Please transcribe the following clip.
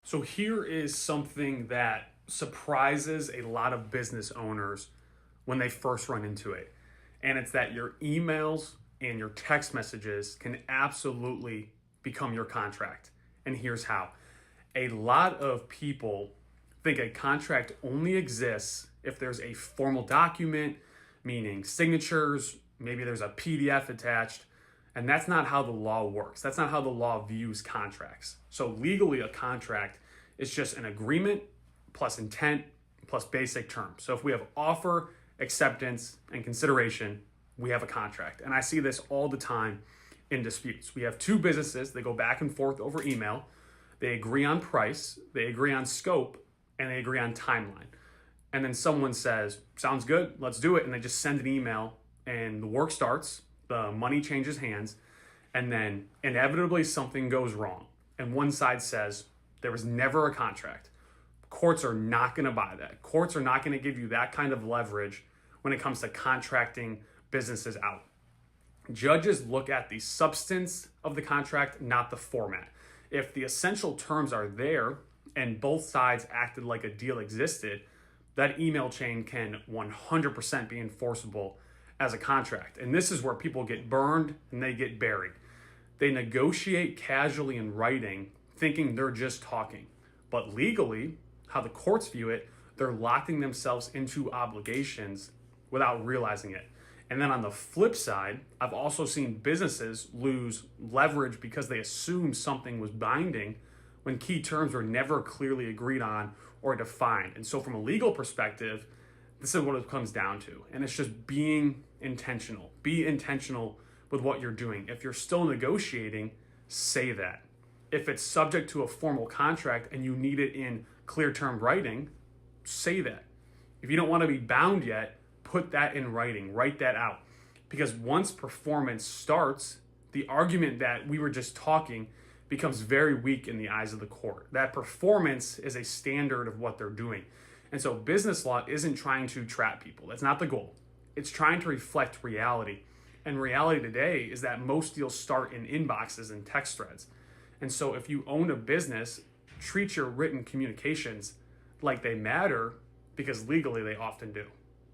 So here is something that surprises a lot of business owners when they first run into it. And it's that your emails and your text messages can absolutely become your contract. And here's how. A lot of people think a contract only exists if there's a formal document, meaning signatures, maybe there's a PDF attached, and that's not how the law works. That's not how the law views contracts. So legally, a contract is just an agreement plus intent plus basic terms. So if we have offer, acceptance, and consideration, we have a contract. And I see this all the time in disputes. We have two businesses, they go back and forth over email. They agree on price, they agree on scope, and they agree on timeline. And then someone says, sounds good, let's do it. And they just send an email and the work starts, the money changes hands, and then inevitably something goes wrong. And one side says, there was never a contract. Courts are not going to buy that. Courts are not going to give you that kind of leverage when it comes to contracting businesses out. Judges look at the substance of the contract, not the format. If the essential terms are there and both sides acted like a deal existed, that email chain can 100% be enforceable as a contract. And this is where people get burned and they get buried. They negotiate casually in writing, thinking they're just talking. But legally, how the courts view it, they're locking themselves into obligations without realizing it. And then on the flip side, I've also seen businesses lose leverage because they assume something was binding when key terms were never clearly agreed on or defined. And so from a legal perspective, this is what it comes down to. And it's just being intentional. Be intentional with what you're doing. If you're still negotiating, say that. If it's subject to a formal contract and you need it in clear term writing, say that. If you don't want to be bound yet, put that in writing, write that out. Because once performance starts, the argument that we were just talking becomes very weak in the eyes of the court. That performance is a standard of what they're doing. And so business law isn't trying to trap people. That's not the goal. It's trying to reflect reality. And reality today is that most deals start in inboxes and text threads. And so if you own a business, treat your written communications like they matter, because legally they often do.